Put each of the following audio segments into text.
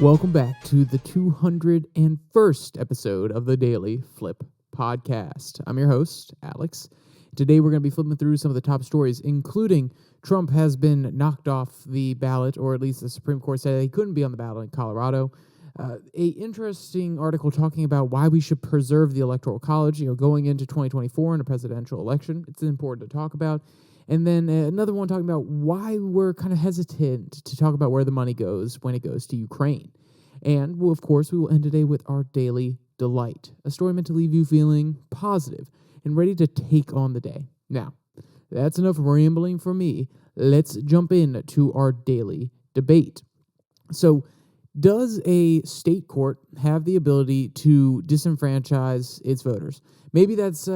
Welcome back to the 201st episode of the Daily Flip podcast. I'm your host, Alex. Today we're going to be flipping through some of the top stories, including Trump has been knocked off the ballot, or at least the Supreme Court said he couldn't be on the ballot in Colorado. A interesting article talking about why we should preserve the Electoral College, going into 2024 in a presidential election. It's important to talk about. And then another one talking about why we're kind of hesitant to talk about where the money goes when it goes to Ukraine. And, well, of course, we will end today with our Daily Delight, a story meant to leave you feeling positive and ready to take on the day. Now, that's enough rambling from me. Let's jump in to our daily debate. So, does a state court have the ability to disenfranchise its voters? Maybe that's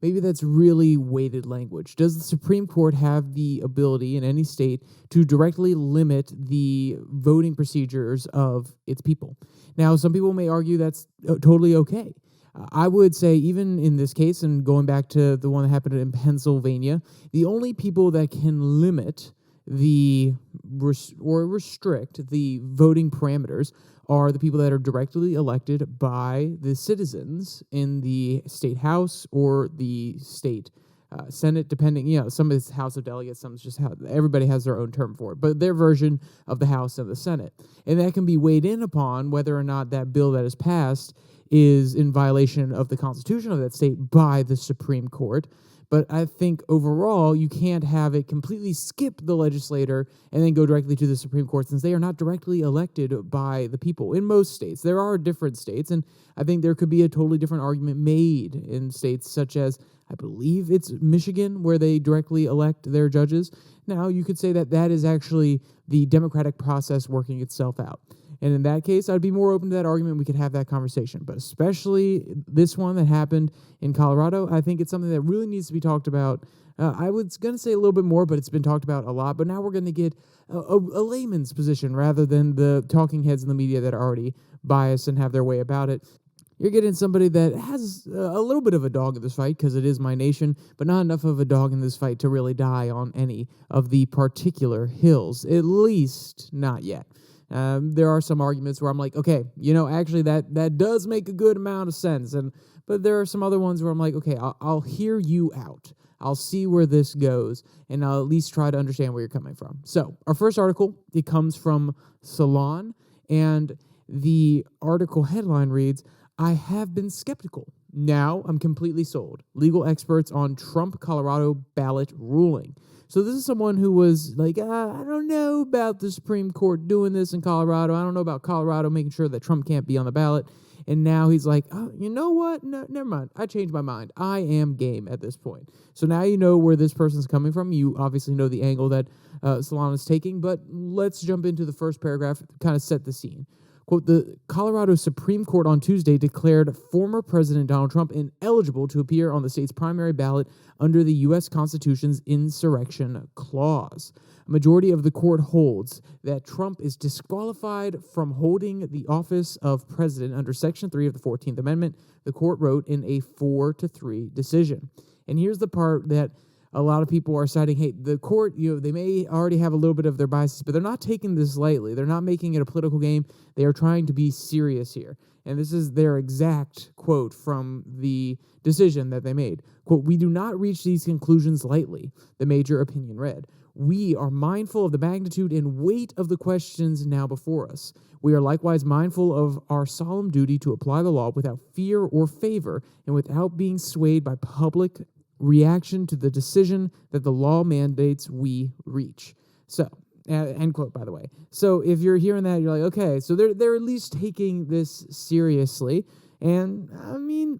Maybe that's really weighted language. Does the Supreme Court have the ability in any state to directly limit the voting procedures of its people? Now, some people may argue that's totally okay. I would say even in this case, and going back to the one that happened in Pennsylvania, the only people that can limit or restrict the voting parameters are the people that are directly elected by the citizens in the state house or the state Senate, depending, some of it's House of Delegates, some is just how everybody has their own term for it, but their version of the House and the Senate. And that can be weighed in upon whether or not that bill that is passed is in violation of the Constitution of that state by the Supreme Court. But I think overall, you can't have it completely skip the legislator and then go directly to the Supreme Court, since they are not directly elected by the people in most states. There are different states, and I think there could be a totally different argument made in states such as, I believe it's Michigan, where they directly elect their judges. Now, you could say that that is actually the democratic process working itself out. And in that case, I'd be more open to that argument. We could have that conversation. But especially this one that happened in Colorado, I think it's something that really needs to be talked about. I was going to say a little bit more, but it's been talked about a lot. But now we're going to get a layman's position rather than the talking heads in the media that are already biased and have their way about it. You're getting somebody that has a little bit of a dog in this fight, because it is my nation, but not enough of a dog in this fight to really die on any of the particular hills, at least not yet. There are some arguments where I'm like, okay, actually that does make a good amount of sense. But there are some other ones where I'm like, okay, I'll hear you out. I'll see where this goes, and I'll at least try to understand where you're coming from. So our first article, it comes from Salon, and the article headline reads, "I have been skeptical. Now I'm completely sold. Legal experts on Trump Colorado ballot ruling." So this is someone who was like, I don't know about the Supreme Court doing this in Colorado. I don't know about Colorado making sure that Trump can't be on the ballot. And now he's like, oh, you know what? No, never mind. I changed my mind. I am game at this point. So now you know where this person's coming from. You obviously know the angle that Solana is taking. But let's jump into the first paragraph to kind of set the scene. Quote, "The Colorado Supreme Court on Tuesday declared former President Donald Trump ineligible to appear on the state's primary ballot under the U.S. Constitution's insurrection clause. A majority of the court holds that Trump is disqualified from holding the office of president under Section 3 of the 14th Amendment," the court wrote in a 4-3 decision. And here's the part that a lot of people are citing, hey, the court, they may already have a little bit of their biases, but they're not taking this lightly. They're not making it a political game. They are trying to be serious here. And this is their exact quote from the decision that they made. Quote, "We do not reach these conclusions lightly," the major opinion read. "We are mindful of the magnitude and weight of the questions now before us. We are likewise mindful of our solemn duty to apply the law without fear or favor and without being swayed by public reaction to the decision that the law mandates we reach." So, end quote, by the way. So if you're hearing that, you're like, okay, so they're at least taking this seriously. And I mean,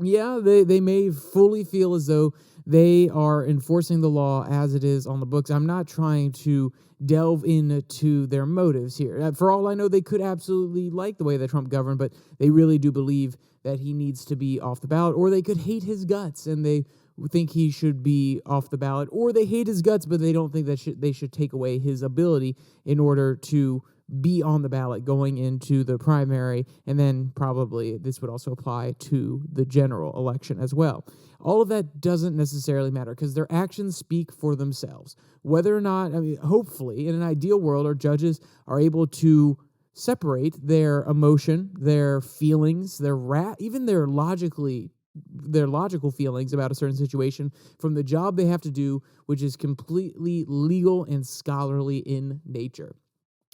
yeah, they may fully feel as though they are enforcing the law as it is on the books. I'm not trying to delve into their motives here. For all I know, they could absolutely like the way that Trump governed, but they really do believe that he needs to be off the ballot, or they could hate his guts and they think he should be off the ballot, or they hate his guts, but they don't think that they should take away his ability in order to be on the ballot going into the primary, and then probably this would also apply to the general election as well. All of that doesn't necessarily matter because their actions speak for themselves. Whether or not, hopefully, in an ideal world, our judges are able to separate their emotion, their feelings, even their logical feelings about a certain situation from the job they have to do, which is completely legal and scholarly in nature.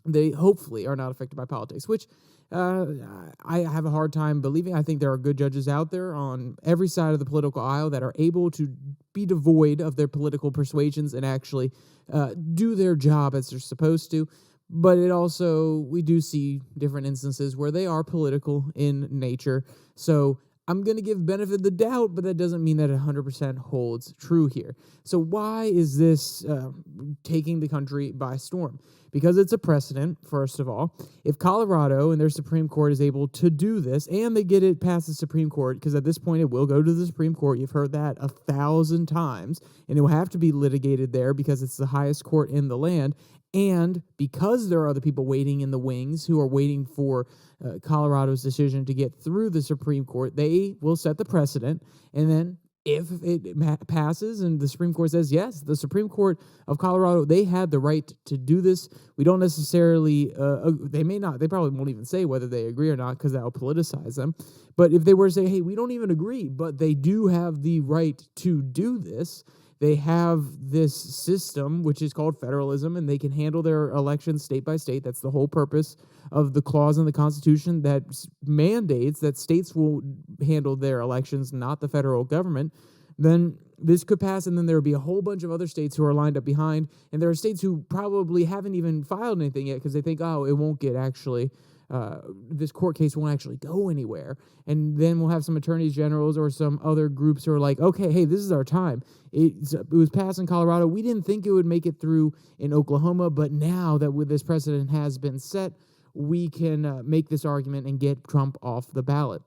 They hopefully are not affected by politics, which I have a hard time believing. I think there are good judges out there on every side of the political aisle that are able to be devoid of their political persuasions and actually do their job as they're supposed to. But we do see different instances where they are political in nature. So I'm going to give benefit of the doubt, but that doesn't mean that it 100% holds true here. So why is this taking the country by storm? Because it's a precedent, first of all. If Colorado and their Supreme Court is able to do this, and they get it past the Supreme Court, because at this point it will go to the Supreme Court, you've heard that 1,000 times, and it will have to be litigated there because it's the highest court in the land, and because there are other people waiting in the wings who are waiting for Colorado's decision to get through the Supreme Court, they will set the precedent. And then if it passes and the Supreme Court says, yes, the Supreme Court of Colorado, they had the right to do this. We don't necessarily, they probably won't even say whether they agree or not because that will politicize them. But if they were to say, hey, we don't even agree, but they do have the right to do this, they have this system, which is called federalism, and they can handle their elections state by state. That's the whole purpose of the clause in the Constitution that mandates that states will handle their elections, not the federal government. Then this could pass, and then there would be a whole bunch of other states who are lined up behind, and there are states who probably haven't even filed anything yet because they think, oh, it won't get actually... this court case won't actually go anywhere. And then we'll have some attorneys generals or some other groups who are like, okay, hey, this is our time. It was passed in Colorado. We didn't think it would make it through in Oklahoma, but now that with this precedent has been set, we can make this argument and get Trump off the ballot.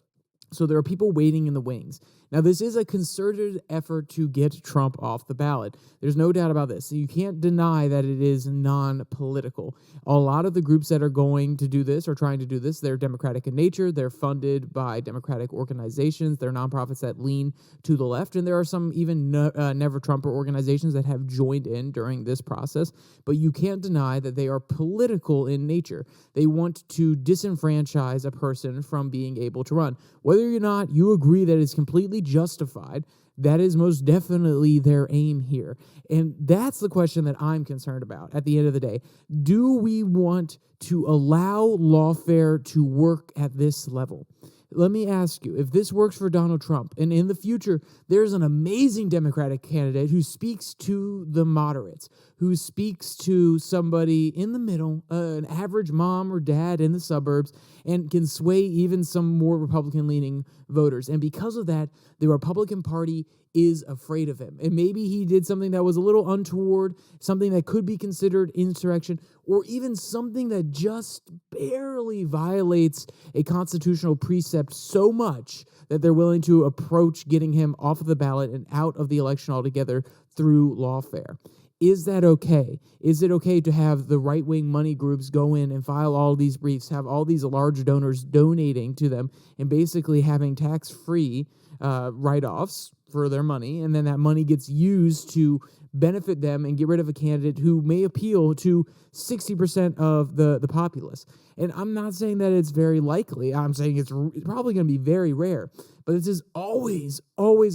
So there are people waiting in the wings. Now, this is a concerted effort to get Trump off the ballot. There's no doubt about this. You can't deny that it is non-political. A lot of the groups that are going to do this or trying to do this, they're Democratic in nature. They're funded by Democratic organizations. They're nonprofits that lean to the left. And there are some even Never Trumper organizations that have joined in during this process. But you can't deny that they are political in nature. They want to disenfranchise a person from being able to run. Whether or not you agree that it's completely justified, that is most definitely their aim here. And that's the question that I'm concerned about at the end of the day. Do we want to allow lawfare to work at this level? Let me ask you, if this works for Donald Trump, and in the future, there's an amazing Democratic candidate who speaks to the moderates, who speaks to somebody in the middle, an average mom or dad in the suburbs, and can sway even some more Republican-leaning voters. And because of that, the Republican Party is afraid of him. And maybe he did something that was a little untoward, something that could be considered insurrection, or even something that just barely violates a constitutional precept so much that they're willing to approach getting him off of the ballot and out of the election altogether through lawfare. Is that okay? Is it okay to have the right-wing money groups go in and file all these briefs, have all these large donors donating to them, and basically having tax-free write-offs for their money, and then that money gets used to benefit them and get rid of a candidate who may appeal to 60% of the populace? And I'm not saying that it's very likely. I'm saying it's probably going to be very rare. But this is always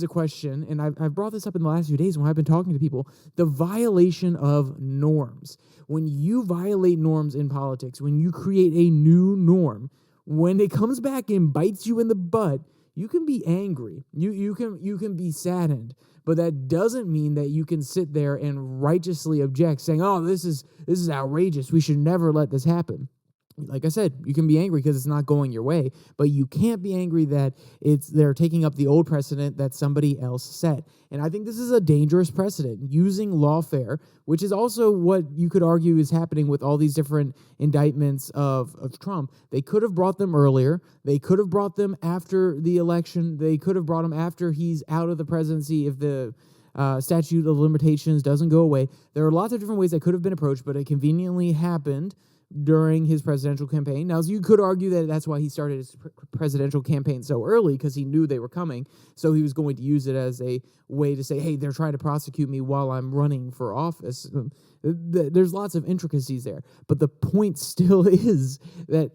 a question, and I've brought this up in the last few days when I've been talking to people, the violation of norms. When you violate norms in politics, when you create a new norm, when it comes back and bites you in the butt, you can be angry. You can be saddened, but that doesn't mean that you can sit there and righteously object, saying, "Oh, this is outrageous. We should never let this happen." Like I said, you can be angry because it's not going your way, but you can't be angry that they're taking up the old precedent that somebody else set. And I think this is a dangerous precedent, using lawfare, which is also what you could argue is happening with all these different indictments of Trump. They could have brought them earlier. They could have brought them after the election. They could have brought him after he's out of the presidency if the statute of limitations doesn't go away. There are lots of different ways that could have been approached, but it conveniently happened during his presidential campaign. Now, you could argue that that's why he started his presidential campaign so early, because he knew they were coming. So he was going to use it as a way to say, hey, they're trying to prosecute me while I'm running for office. There's lots of intricacies there. But the point still is that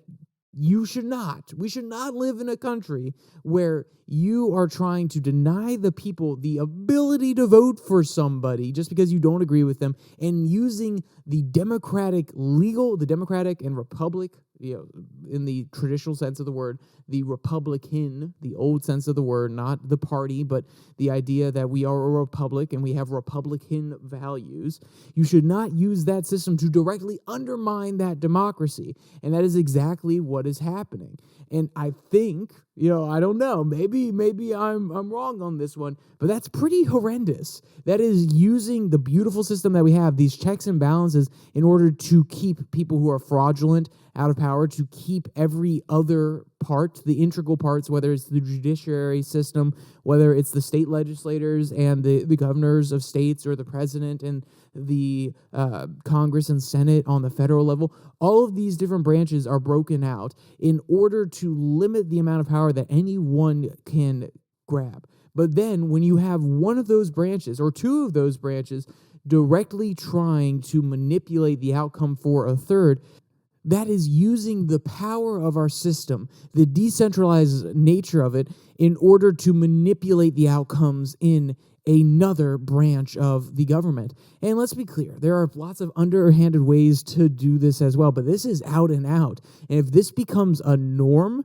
we should not live in a country where you are trying to deny the people the ability to vote for somebody just because you don't agree with them, and using the democratic and republic, in the traditional sense of the word, the Republican, the old sense of the word, not the party, but the idea that we are a republic and we have Republican values. You should not use that system to directly undermine that democracy. And that is exactly what is happening. And I think, I don't know, maybe I'm wrong on this one, but that's pretty horrendous. That is using the beautiful system that we have, these checks and balances, in order to keep people who are fraudulent out of power, to keep every other part, the integral parts, whether it's the judiciary system, whether it's the state legislators and the governors of states, or the president and the Congress and Senate on the federal level. All of these different branches are broken out in order to limit the amount of power that anyone can grab. But then when you have one of those branches or two of those branches directly trying to manipulate the outcome for a third, that is using the power of our system, the decentralized nature of it, in order to manipulate the outcomes in another branch of the government. And let's be clear, there are lots of underhanded ways to do this as well, but this is out and out. And if this becomes a norm,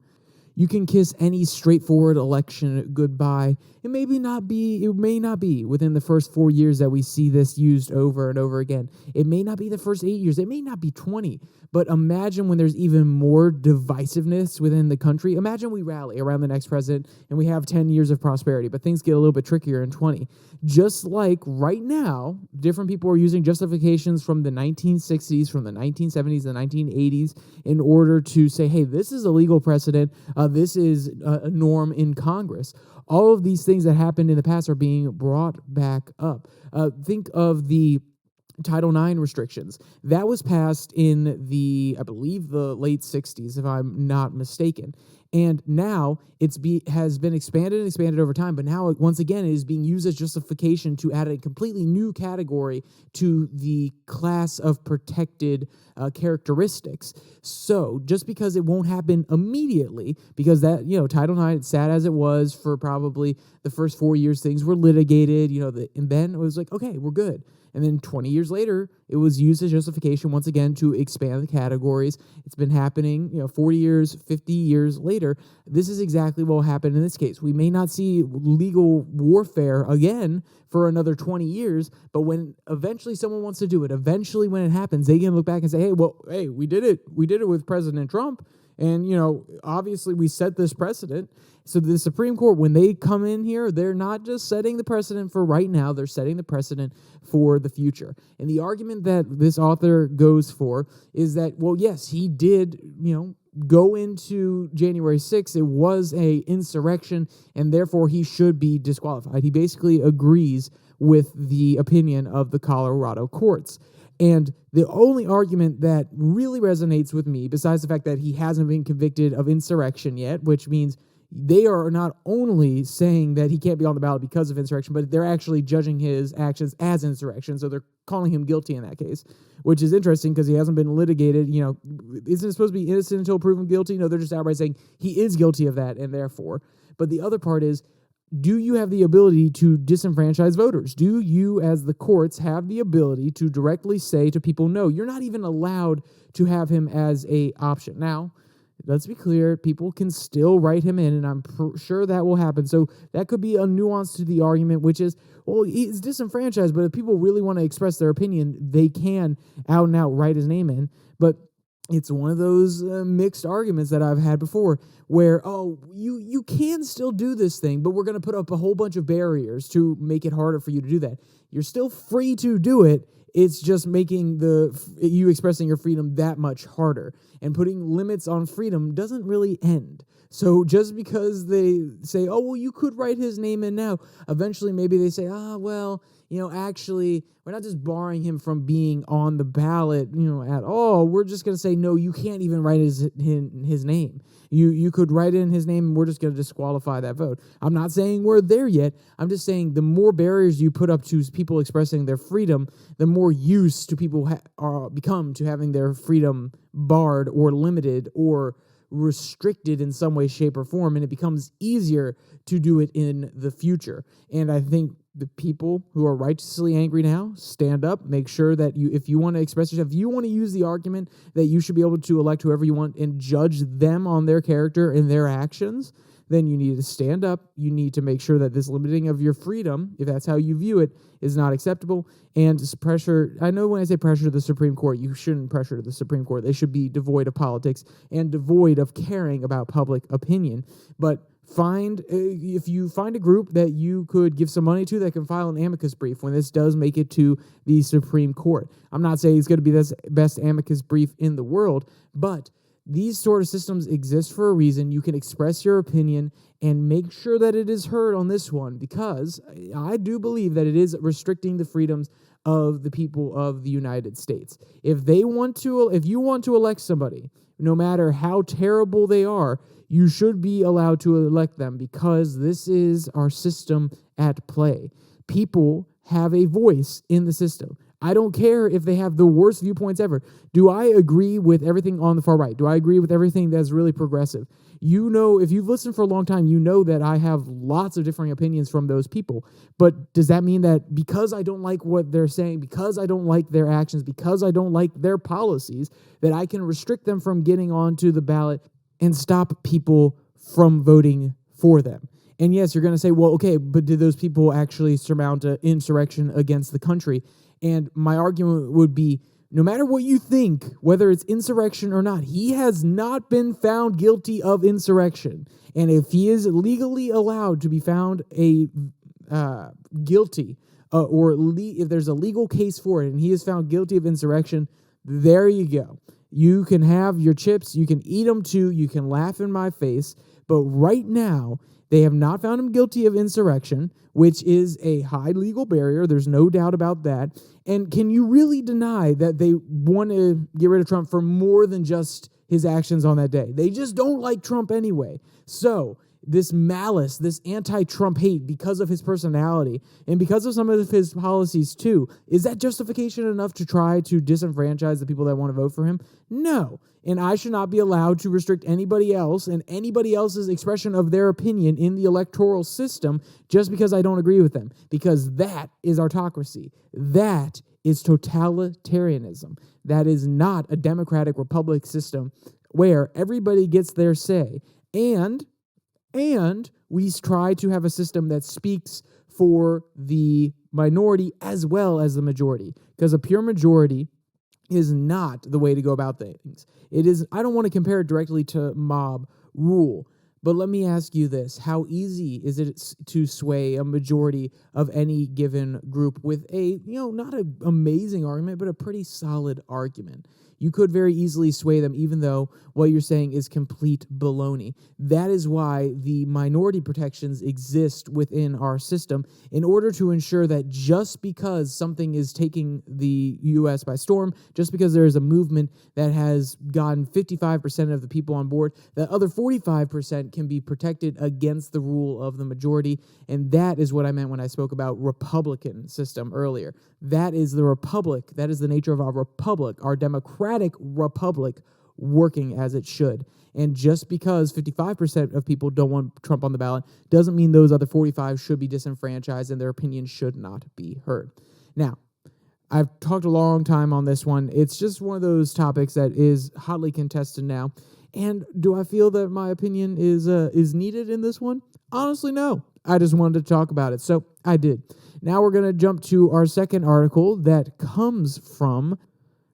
you can kiss any straightforward election goodbye. It may not be within the first 4 years that we see this used over and over again. It may not be the first 8 years. It may not be 20. But imagine when there's even more divisiveness within the country. Imagine we rally around the next president and we have 10 years of prosperity, but things get a little bit trickier in 20. Just like right now, different people are using justifications from the 1960s, from the 1970s, the 1980s, in order to say, hey, this is a legal precedent. This is a norm in Congress. All of these things that happened in the past are being brought back up. Think of the Title IX restrictions. That was passed in I believe the late 60s, if I'm not mistaken. And now has been expanded over time, but now once again it is being used as justification to add a completely new category to the class of protected characteristics. So just because it won't happen immediately, because that, Title IX, sad as it was for probably the first 4 years, things were litigated, and then it was like, okay, we're good. And then 20 years later, it was used as justification once again to expand the categories. It's been happening, 40 years, 50 years later. This is exactly what will happen in this case. We may not see legal warfare again for another 20 years, but when eventually someone wants to do it, eventually when it happens, they can look back and say, hey, we did it. We did it with President Trump. And, obviously we set this precedent. So the Supreme Court, when they come in here, they're not just setting the precedent for right now, they're setting the precedent for the future. And the argument that this author goes for is that, well, yes, he did, go into January 6th. It was a insurrection, and therefore he should be disqualified. He basically agrees with the opinion of the Colorado courts. And the only argument that really resonates with me, besides the fact that he hasn't been convicted of insurrection yet, which means they are not only saying that he can't be on the ballot because of insurrection, but they're actually judging his actions as insurrection. So they're calling him guilty in that case, which is interesting because he hasn't been litigated. Isn't it supposed to be innocent until proven guilty? No, they're just outright saying he is guilty of that, and therefore. But the other part is, do you have the ability to disenfranchise voters? Do you, as the courts, have the ability to directly say to people, no, you're not even allowed to have him as a option? Now, let's be clear, people can still write him in, and I'm sure that will happen. So that could be a nuance to the argument, which is, well, he's disenfranchised, but if people really want to express their opinion, they can out and out write his name in. But it's one of those mixed arguments that I've had before where, you can still do this thing, but we're going to put up a whole bunch of barriers to make it harder for you to do that. You're still free to do it. It's just making you expressing your freedom that much harder. And putting limits on freedom doesn't really end. So just because they say, oh, well, you could write his name in now, eventually maybe they say, well, actually, we're not just barring him from being on the ballot, at all. We're just going to say, no, you can't even write his name. You could write in his name, and we're just going to disqualify that vote. I'm not saying we're there yet. I'm just saying the more barriers you put up to people expressing their freedom, the more used to people become to having their freedom barred or limited or restricted in some way, shape, or form, and it becomes easier to do it in the future. And I think the people who are righteously angry now, stand up, make sure that if you want to express yourself, if you want to use the argument that you should be able to elect whoever you want and judge them on their character and their actions, then you need to stand up. You need to make sure that this limiting of your freedom, if that's how you view it, is not acceptable. And pressure, I know when I say pressure to the Supreme Court, you shouldn't pressure to the Supreme Court. They should be devoid of politics and devoid of caring about public opinion. But if you find a group that you could give some money to that can file an amicus brief when this does make it to the Supreme Court. I'm not saying it's going to be the best amicus brief in the world, but these sort of systems exist for a reason. You can express your opinion and make sure that it is heard on this one, because I do believe that it is restricting the freedoms of the people of the United States. If you want to elect somebody, no matter how terrible they are, you should be allowed to elect them, because this is our system at play. People have a voice in the system. I don't care if they have the worst viewpoints ever. Do I agree with everything on the far right? Do I agree with everything that's really progressive? If you've listened for a long time, you know that I have lots of differing opinions from those people. But does that mean that because I don't like what they're saying, because I don't like their actions, because I don't like their policies, that I can restrict them from getting onto the ballot and stop people from voting for them? And yes, you're going to say, well, okay, but did those people actually surmount an insurrection against the country? And my argument would be, no matter what you think, whether it's insurrection or not, he has not been found guilty of insurrection. And if he is legally allowed to be found guilty, if there's a legal case for it and he is found guilty of insurrection, there you go. You can have your chips, you can eat them too, you can laugh in my face, but right now, they have not found him guilty of insurrection, which is a high legal barrier. There's no doubt about that. And can you really deny that they want to get rid of Trump for more than just his actions on that day? They just don't like Trump anyway. So this malice, this anti-Trump hate because of his personality and because of some of his policies too, is that justification enough to try to disenfranchise the people that want to vote for him? No. And I should not be allowed to restrict anybody else and anybody else's expression of their opinion in the electoral system just because I don't agree with them, because that is autocracy. That is totalitarianism. That is not a democratic republic system where everybody gets their say. And we try to have a system that speaks for the minority as well as the majority, because a pure majority is not the way to go about things. It is. I don't want to compare it directly to mob rule, but let me ask you this. How easy is it to sway a majority of any given group with a, not an amazing argument, but a pretty solid argument? You could very easily sway them, even though what you're saying is complete baloney. That is why the minority protections exist within our system, in order to ensure that just because something is taking the U.S. by storm, just because there is a movement that has gotten 55% of the people on board, that other 45% can be protected against the rule of the majority. And that is what I meant when I spoke about Republican system earlier. That is the republic. That is the nature of our republic, our democratic republic, working as it should. And just because 55% of people don't want Trump on the ballot doesn't mean those other 45 should be disenfranchised and their opinion should not be heard. Now, I've talked a long time on this one. It's just one of those topics that is hotly contested now. And do I feel that my opinion is needed in this one? Honestly, no. I just wanted to talk about it, so I did. Now we're going to jump to our second article that comes from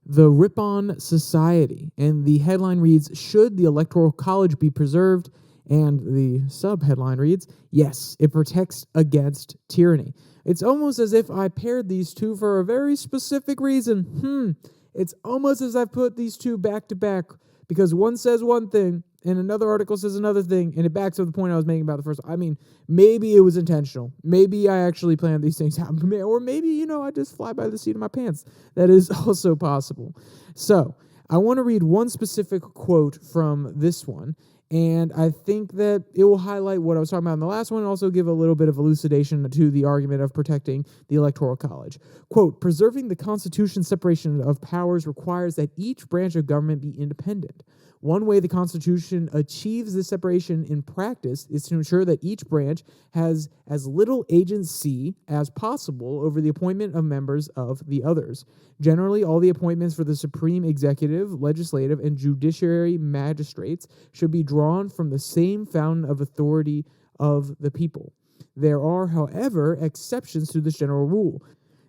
the Ripon Society. And the headline reads, "Should the Electoral College be preserved?" And the sub-headline reads, "Yes, it protects against tyranny." It's almost as if I paired these two for a very specific reason. It's almost as I put these two back to back because one says one thing and another article says another thing, and it backs up the point I was making about the first. I mean, maybe it was intentional. Maybe I actually planned these things out. Or maybe, I just fly by the seat of my pants. That is also possible. So I want to read one specific quote from this one, and I think that it will highlight what I was talking about in the last one and also give a little bit of elucidation to the argument of protecting the Electoral College. Quote, preserving the Constitution's separation of powers requires that each branch of government be independent. One way the Constitution achieves this separation in practice is to ensure that each branch has as little agency as possible over the appointment of members of the others. Generally, all the appointments for the supreme executive, legislative, and judiciary magistrates should be drawn from the same fountain of authority of the people. There are, however, exceptions to this general rule.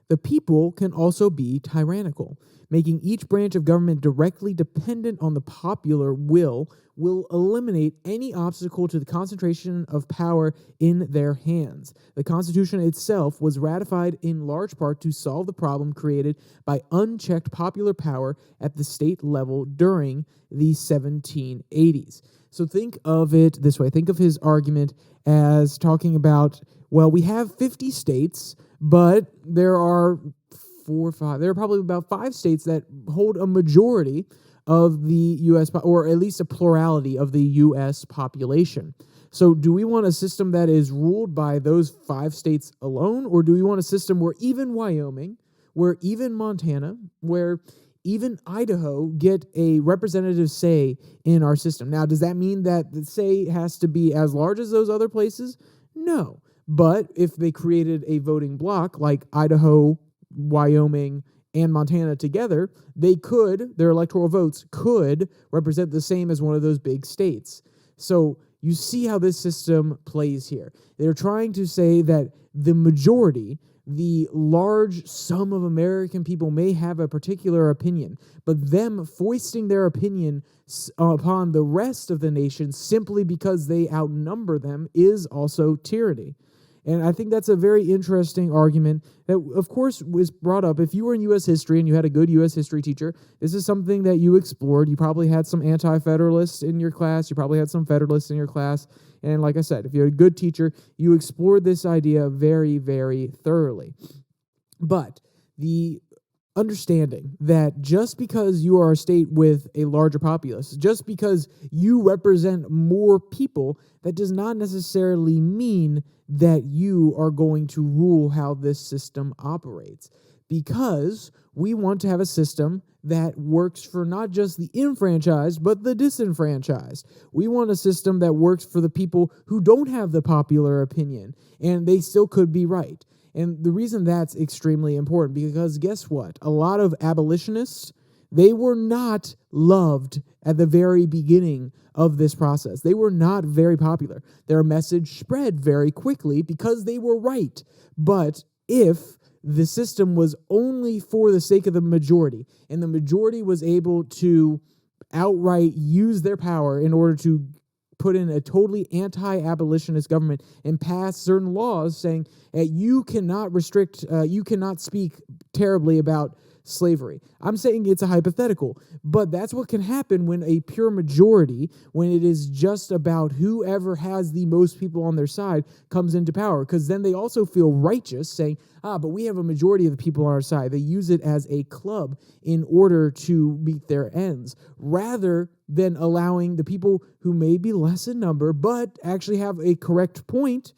The people can also be tyrannical. Making each branch of government directly dependent on the popular will eliminate any obstacle to the concentration of power in their hands. The Constitution itself was ratified in large part to solve the problem created by unchecked popular power at the state level during the 1780s. So think of it this way. Think of his argument as talking about, well, we have 50 states, but there are there are probably about 5 states that hold a majority of the U.S., or at least a plurality of the U.S. population. So do we want a system that is ruled by those 5 states alone, or do we want a system where even Wyoming, where even Montana, where even Idaho get a representative say in our system? Now, does that mean that the say has to be as large as those other places? No. But if they created a voting bloc like Idaho, Wyoming, and Montana together, their electoral votes could represent the same as one of those big states. So you see how this system plays here. They're trying to say that the majority, the large sum of American people may have a particular opinion, but them foisting their opinion upon the rest of the nation simply because they outnumber them is also tyranny. And I think that's a very interesting argument that, of course, was brought up. If you were in U.S. history and you had a good U.S. history teacher, this is something that you explored. You probably had some anti-federalists in your class. You probably had some federalists in your class. And like I said, if you had a good teacher, you explored this idea very, very thoroughly. But the understanding that just because you are a state with a larger populace, just because you represent more people, that does not necessarily mean that you are going to rule how this system operates. Because we want to have a system that works for not just the enfranchised, but the disenfranchised. We want a system that works for the people who don't have the popular opinion, and they still could be right. And the reason that's extremely important, because guess what? A lot of abolitionists, they were not loved at the very beginning of this process. They were not very popular. Their message spread very quickly because they were right. But if the system was only for the sake of the majority, and the majority was able to outright use their power in order to put in a totally anti-abolitionist government and pass certain laws saying you cannot you cannot speak terribly about slavery. I'm saying it's a hypothetical, but that's what can happen when a pure majority, when it is just about whoever has the most people on their side, comes into power, because then they also feel righteous saying, but we have a majority of the people on our side. They use it as a club in order to meet their ends, rather than allowing the people who may be less in number but actually have a correct point,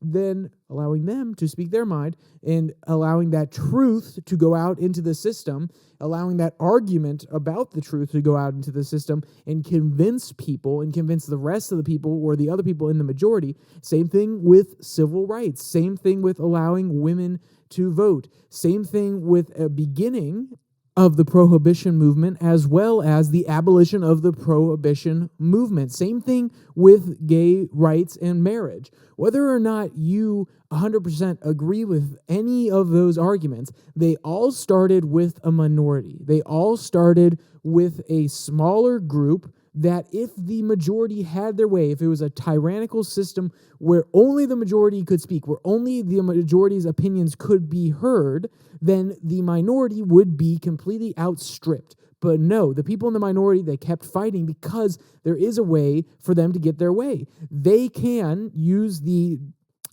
then allowing them to speak their mind and allowing that truth to go out into the system, allowing that argument about the truth to go out into the system and convince people and convince the rest of the people or the other people in the majority. Same thing with civil rights. Same thing with allowing women to vote. Same thing with a beginning of the prohibition movement, as well as the abolition of the prohibition movement. Same thing with gay rights and marriage. Whether or not you 100% agree with any of those arguments, they all started with a minority. They all started with a smaller group that if the majority had their way, if it was a tyrannical system where only the majority could speak, where only the majority's opinions could be heard, then the minority would be completely outstripped. But no, the people in the minority, they kept fighting because there is a way for them to get their way. They can use the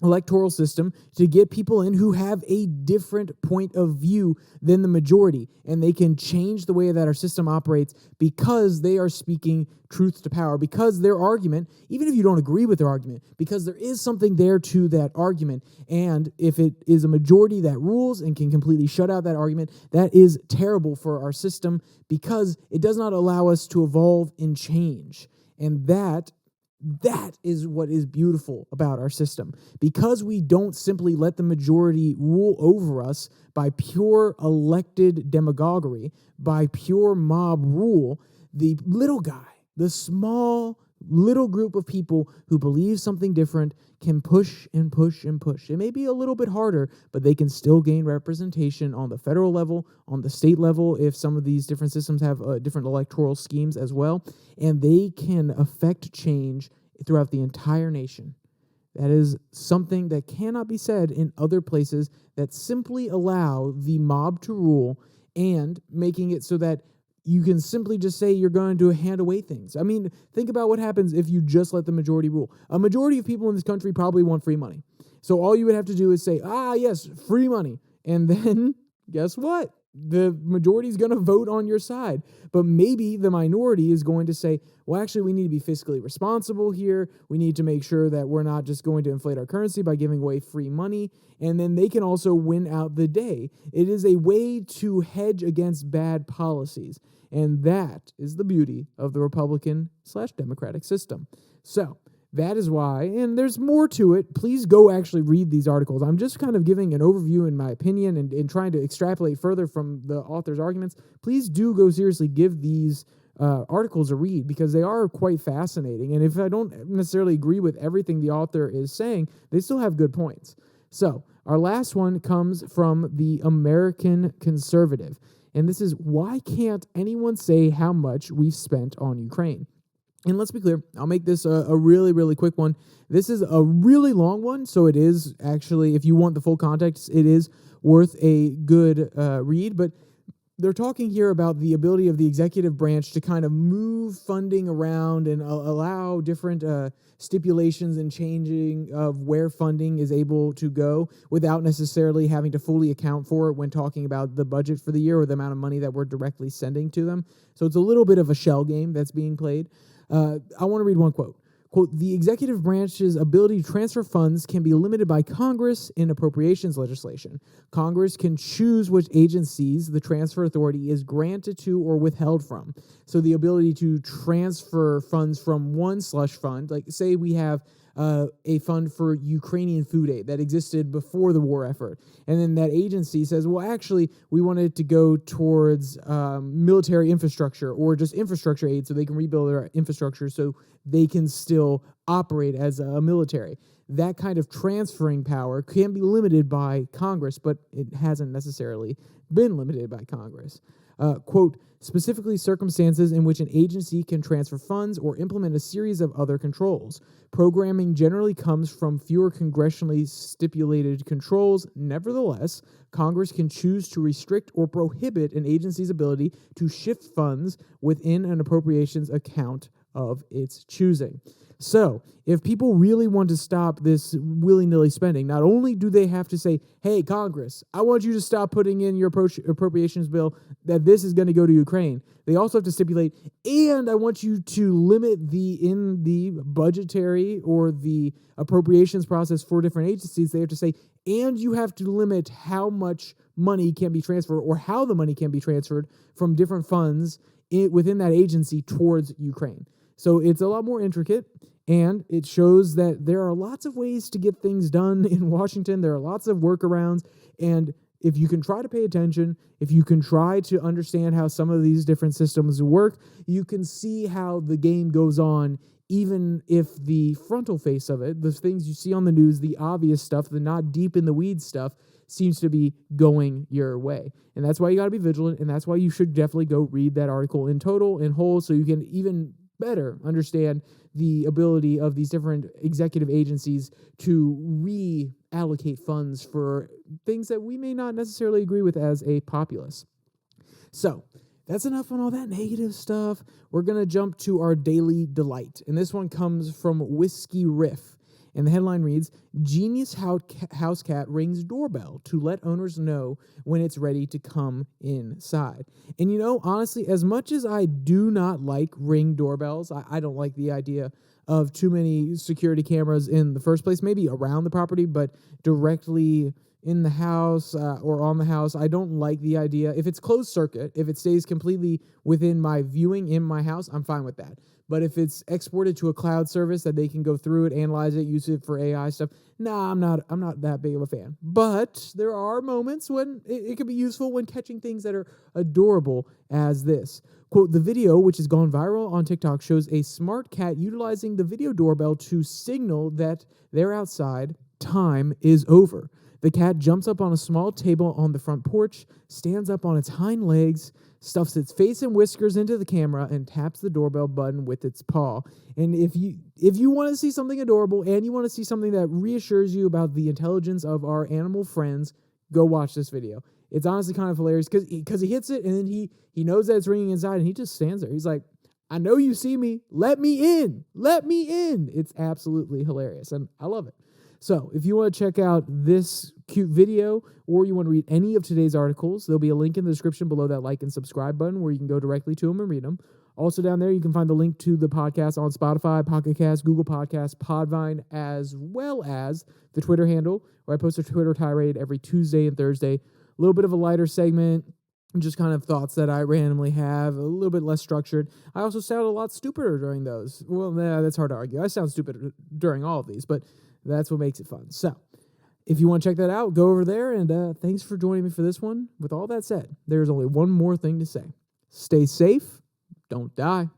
electoral system to get people in who have a different point of view than the majority, and they can change the way that our system operates because they are speaking truth to power, because their argument, even if you don't agree with their argument, because there is something there to that argument, and if it is a majority that rules and can completely shut out that argument, that is terrible for our system because it does not allow us to evolve and change. And that is what is beautiful about our system. Because we don't simply let the majority rule over us by pure elected demagoguery, by pure mob rule, the little guy, the small little group of people who believe something different can push and push and push. It may be a little bit harder, but they can still gain representation on the federal level, on the state level, if some of these different systems have different electoral schemes as well, and they can affect change throughout the entire nation. That is something that cannot be said in other places that simply allow the mob to rule and making it so that you can simply just say you're going to hand away things. I mean, think about what happens if you just let the majority rule. A majority of people in this country probably want free money. So all you would have to do is say, yes, free money. And then guess what? The majority is going to vote on your side. But maybe the minority is going to say, well, actually, we need to be fiscally responsible here. We need to make sure that we're not just going to inflate our currency by giving away free money. And then they can also win out the day. It is a way to hedge against bad policies. And that is the beauty of the Republican/Democratic system. So that is why, and there's more to it. Please go actually read these articles. I'm just kind of giving an overview in my opinion and trying to extrapolate further from the author's arguments. Please do go seriously give these articles a read because they are quite fascinating. And if I don't necessarily agree with everything the author is saying, they still have good points. So our last one comes from the American Conservative. And this is, why can't anyone say how much we've spent on Ukraine? And let's be clear, I'll make this a really, really quick one. This is a really long one, so it is actually, if you want the full context, it is worth a good read. But they're talking here about the ability of the executive branch to kind of move funding around and allow different stipulations and changing of where funding is able to go without necessarily having to fully account for it when talking about the budget for the year or the amount of money that we're directly sending to them. So it's a little bit of a shell game that's being played. I want to read one quote. Quote, the executive branch's ability to transfer funds can be limited by Congress in appropriations legislation. Congress can choose which agencies the transfer authority is granted to or withheld from. So the ability to transfer funds from one slush fund, like say we have a fund for Ukrainian food aid that existed before the war effort. And then that agency says, well, actually, we want it to go towards military infrastructure or just infrastructure aid so they can rebuild their infrastructure so they can still operate as a military. That kind of transferring power can be limited by Congress, but it hasn't necessarily been limited by Congress. Quote, specifically circumstances in which an agency can transfer funds or implement a series of other controls. Programming generally comes from fewer congressionally stipulated controls. Nevertheless, Congress can choose to restrict or prohibit an agency's ability to shift funds within an appropriations account of its choosing. So, if people really want to stop this willy-nilly spending, not only do they have to say, hey, Congress, I want you to stop putting in your appropriations bill that this is going to go to Ukraine, they also have to stipulate, and I want you to limit in the budgetary or the appropriations process for different agencies, they have to say, and you have to limit how much money can be transferred or how the money can be transferred from different funds within that agency towards Ukraine. So it's a lot more intricate, and it shows that there are lots of ways to get things done in Washington. There are lots of workarounds, and if you can try to pay attention, if you can try to understand how some of these different systems work, you can see how the game goes on, even if the frontal face of it, the things you see on the news, the obvious stuff, the not deep in the weeds stuff, seems to be going your way. And that's why you got to be vigilant, and that's why you should definitely go read that article in total, in whole, so you can even better understand the ability of these different executive agencies to reallocate funds for things that we may not necessarily agree with as a populace. So that's enough on all that negative stuff. We're going to jump to our daily delight. And this one comes from Whiskey Riff. And the headline reads, Genius House Cat rings doorbell to let owners know when it's ready to come inside. And honestly, as much as I do not like ring doorbells, I don't like the idea of too many security cameras in the first place, maybe around the property, but directly in the house or on the house. I don't like the idea. If it's closed circuit, if it stays completely within my viewing in my house, I'm fine with that. But if it's exported to a cloud service that they can go through it, analyze it, use it for AI stuff, I'm not that big of a fan. But there are moments when it can be useful when catching things that are adorable as this. Quote, the video, which has gone viral on TikTok, shows a smart cat utilizing the video doorbell to signal that they're outside, time is over. The cat jumps up on a small table on the front porch, stands up on its hind legs, stuffs its face and whiskers into the camera, and taps the doorbell button with its paw. And if you want to see something adorable and you want to see something that reassures you about the intelligence of our animal friends, go watch this video. It's honestly kind of hilarious because he hits it and then he knows that it's ringing inside and he just stands there. He's like, I know you see me. Let me in. Let me in. It's absolutely hilarious, and I love it. So if you want to check out this cute video or you want to read any of today's articles, there'll be a link in the description below that like and subscribe button where you can go directly to them and read them. Also down there, you can find the link to the podcast on Spotify, Pocket Cast, Google Podcasts, Podvine, as well as the Twitter handle where I post a Twitter tirade every Tuesday and Thursday. A little bit of a lighter segment, just kind of thoughts that I randomly have, a little bit less structured. I also sound a lot stupider during those. Well, that's hard to argue. I sound stupid during all of these, but that's what makes it fun. So if you want to check that out, go over there, and thanks for joining me for this one. With all that said, there's only one more thing to say. Stay safe. Don't die.